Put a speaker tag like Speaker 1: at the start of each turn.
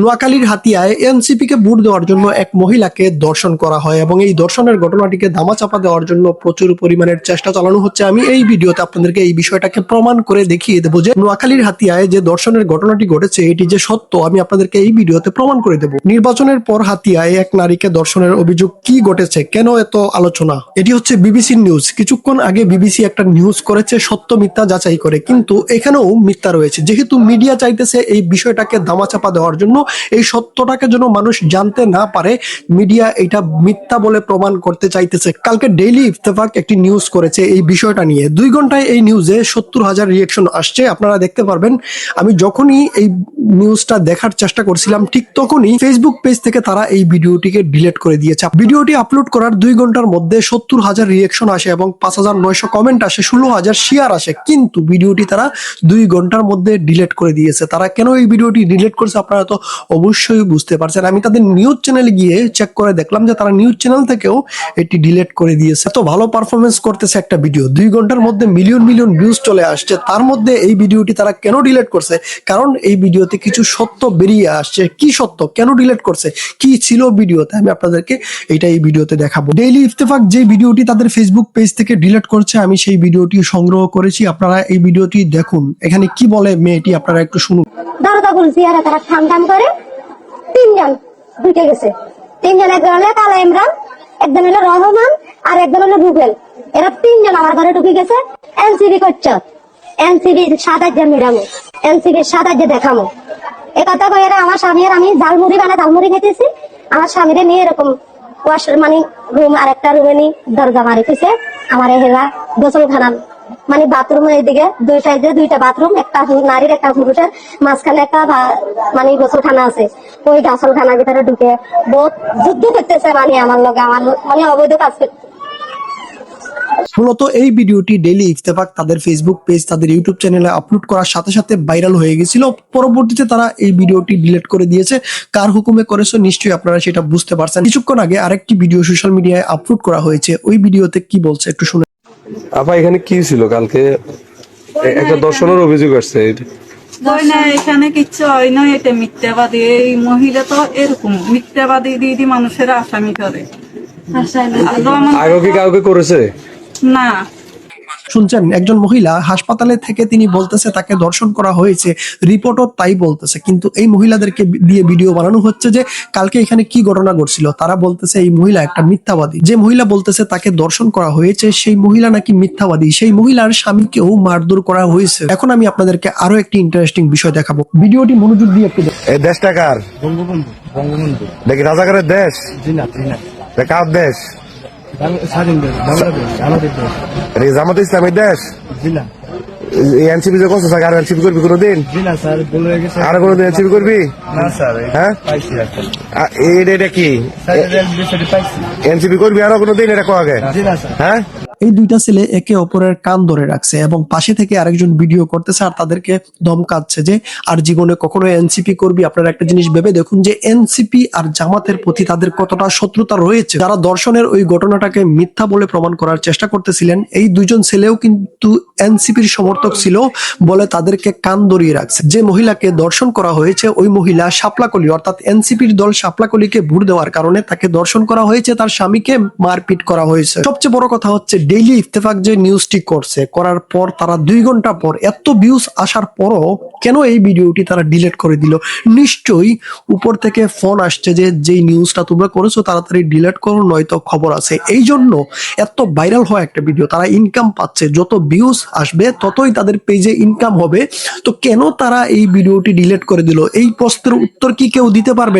Speaker 1: নোয়াখালীর হাতিয়ায় এনসিপি কে ভোট দেওয়ার জন্য এক মহিলাকে ধর্ষণ করা হয় এবং এই ধর্ষণের ঘটনাটিকে ধামাচাপা দেওয়ার জন্য প্রচুর পরিমাণের চেষ্টা চালানো হচ্ছে। আমি এই ভিডিওতে আপনাদেরকে এই বিষয়টাকে প্রমাণ করে দেখিয়ে দেবো যে নোয়াখালীর হাতিয়ায় যে ধর্ষণের ঘটনাটি ঘটেছে এটি যে সত্য আমি আপনাদেরকে এই ভিডিওতে প্রমাণ করে দেবো। নির্বাচনের পর হাতিয়ায় এক নারীকে ধর্ষণের অভিযোগ কি ঘটেছে, কেন এত আলোচনা, এটি হচ্ছে বিবিসির নিউজ। কিছুক্ষণ আগে বিবিসি একটা নিউজ করেছে সত্য মিথ্যা যাচাই করে, কিন্তু এখানেও মিথ্যা রয়েছে। যেহেতু মিডিয়া চাইতেছে এই বিষয়টাকে ধামাচাপা দেওয়ার জন্য, এই সত্যটাকে যেন মানুষ জানতে না পারে, মিডিয়া এটা মিথ্যা বলে প্রমাণ করতে চাইতেছে। কালকে ডেইলি ইত্তেফাক একটি নিউজ করেছে এই বিষয়টা নিয়ে। 2 ঘন্টায় এই নিউজে 70,000 রিয়েকশন আসছে, আপনারা দেখতে পারবেন। আমি যখনই এই নিউজটা দেখার চেষ্টা করছিলাম ঠিক তখনই ফেসবুক পেজ থেকে তারা এই ভিডিওটিকে ডিলিট করে দিয়েছে। ভিডিওটি আপলোড করার 2 ঘন্টার মধ্যে 70,000 রিয়েকশন আসে এবং 5,900 কমেন্ট আসে, 16,000 শেয়ার আসে, কিন্তু ভিডিওটি তারা 2 ঘন্টার মধ্যে ডিলিট করে দিয়েছে। তারা কেন এই ভিডিওটি ডিলিট করছে আপনারা তো অবশ্যই বুঝতে পারছেন। আমি তাদের নিউজ চ্যানেলে গিয়ে চেক করে দেখলাম যে তারা নিউজ চ্যানেল থেকেও এটি ডিলিট করে দিয়েছে। এত ভালো পারফরমেন্স করতেছে একটা ভিডিও, 2 ঘন্টার মধ্যে মিলিয়ন মিলিয়ন ভিউজ চলে আসছে, তার মধ্যে এই ভিডিওটি তারা কেন ডিলিট করছে? কারণ এই ভিডিওতে কিছু সত্য বেরিয়ে আসছে। কি সত্য, কেন ডিলিট করছে, কি ছিল ভিডিওতে, আমি আপনাদেরকে এই ভিডিওতে দেখাবো। ডেইলি ইত্তেফাক যে ভিডিওটি তাদের ফেসবুক পেজ থেকে ডিলিট করছে, আমি সেই ভিডিওটি সংগ্রহ করেছি, আপনারা এই ভিডিওটি দেখুন। এখানে কি বলে মেয়েটি আপনারা একটু শুনুন।
Speaker 2: দারোগা বলছি আর তারা ঠান্ডাম করে 3 জন ঢুকে গেছে। 3 জন, একজন হলো কালা ইমরান, একজন হলো রহমান আর একজন হলো রুবেল। এরা 3 জন আমার ঘরে ঢুকে গেছে। এনসিবি করছে, এনসিবি সাদাজ্জা মিরামো, এনসিবি সাদাজ্জা দেখামো। এই কথা কই এরা আমার স্বামী আর আমি ঝালমুড়ি খেতেছি। আমার স্বামীরে নিয়ে এরকম মানে রুম আর একটা রুমে নি দরজা মারি দিছে। আমার হেরা গোসলখানা মানে বাথরুমের এদিকে 2 সাইডে 2টা বাথরুম, একটা নারীর একটা পুরুষের, মাঝখানে একটা মানে গোসলখানা আছে। ওই গোসলখানার ভিতরে ঢুকে বহুত যুদ্ধ করতেছে, মানে আমার লগে আমার মানে অবৈধ কাজ করতে।
Speaker 1: মূলত এই ভিডিওটি ডেইলি ইত্তেফাক তাদের ফেসবুক পেজ, তাদের ইউটিউব চ্যানেলে আপলোড করার সাথে সাথে ভাইরাল হয়ে গেছিল। পরবর্তীতে তারা এই ভিডিওটি ডিলিট করে দিয়েছে। কার হুকুমে করেছে নিশ্চয়ই আপনারা সেটা বুঝতে পারছেন। কিছুক্ষণ আগে আরেকটি ভিডিও সোশ্যাল মিডিয়ায় আপলোড করা হয়েছে, ওই ভিডিওতে কি বলছে একটু শুনে।
Speaker 3: আপা এখানে কি ছিল? কালকে একটা ধর্ষণের অভিযোগ আসছে।
Speaker 4: এখানে কিচ্ছু হয় না, এটা মিথ্যাবাদী। এই মহিলা তো এরকম মিথ্যাবাদী দিয়ে মানুষের আসামি করে।
Speaker 3: আগে কি কাউকে করেছে?
Speaker 4: না।
Speaker 1: শুনছেন, একজন মহিলা হাসপাতালে থেকে তিনি বলতেছে তাকে ধর্ষণ করা হয়েছে, রিপোর্টও তাই বলতেছে, কিন্তু এই মহিলাদেরকে দিয়ে ভিডিও বানানো হচ্ছে যে কালকে এখানে কি ঘটনা ঘটছিল। তারা বলতেছে এই মহিলা একটা মিথ্যাবাদী। যে মহিলা বলতেছে তাকে ধর্ষণ করা হয়েছে সেই মহিলা নাকি মিথ্যাবাদী, সেই মহিলার স্বামীকেও মারধর করা হয়েছে। এখন আমি আপনাদেরকে আরো একটি ইন্টারেস্টিং বিষয় দেখাবো, ভিডিওটি মনোযোগ দিয়ে একটু দেখুন।
Speaker 3: এই দেশটা কার? বঙ্গবন্ধু। বঙ্গবন্ধু দেখি রাজাকারের দেশ? জি না। কার দেশ? স্বাধীন দেশ, বাংলাদেশ, আমাদের দেশ। জামাত ইসলামের দেশ? জি না। এনসিপি যে করছো স্যার, আর এনসিপি করবি কোনোদিন? জি না স্যার, ভুল হয়ে গেছে। আর কোনোদিন এনসিপি করবি না স্যার? হ্যাঁ পাইছি। এটা কি এনসিপি করবি আরো কোনোদিন? এটা কো আগে? জি না স্যার। হ্যাঁ,
Speaker 1: এই 2টা ছেলে একে অপরের কান ধরে রাখছে এবং পাশে থেকে আরেকজন ভিডিও করতেছে আর তাদেরকে ধমকাচ্ছে যে আর জীবনে কখনো এনসিপি করবি। আপনারা একটা জিনিস ভেবে দেখুন যে এনসিপি আর জামাতের প্রতি তাদের কতটা শত্রুতা রয়েছে। যারা দর্শনের ওই ঘটনাটাকে মিথ্যা বলে প্রমাণ করার চেষ্টা করতেছিলেন, এই 2 জন ছেলেও কিন্তু এনসিপির সমর্থক ছিল বলে তাদেরকে কান ধরিয়ে রাখছে। যে মহিলাকে দর্শন করা হয়েছে ওই মহিলা শাপলাকলি, অর্থাৎ এনসিপির দল শাপলাকলিকে ভোট দেওয়ার কারণে তাকে দর্শন করা হয়েছে, তার স্বামীকে মারপিট করা হয়েছে। সবচেয়ে বড় কথা হচ্ছে ডেইলি ইত্তেফাক যে নিউজটি করছে, করার পর তারা 2 ঘন্টা পর এত ভিউজ আসার পরও কেন এই ভিডিওটি তারা ডিলিট করে দিল? নিশ্চয়ই উপর থেকে ফোন আসছে যে যেই নিউজটা তোমরা করেছো তাড়াতাড়ি ডিলিট করো, নয়তো খবর আছে। এই জন্য এত ভাইরাল হয় একটা ভিডিও, তারা ইনকাম পাচ্ছে, যত ভিউজ আসবে ততই তাদের পেজে ইনকাম হবে। তো কেন তারা এই ভিডিওটি ডিলিট করে দিল? এই প্রশ্নের উত্তর কি কেউ দিতে পারবে?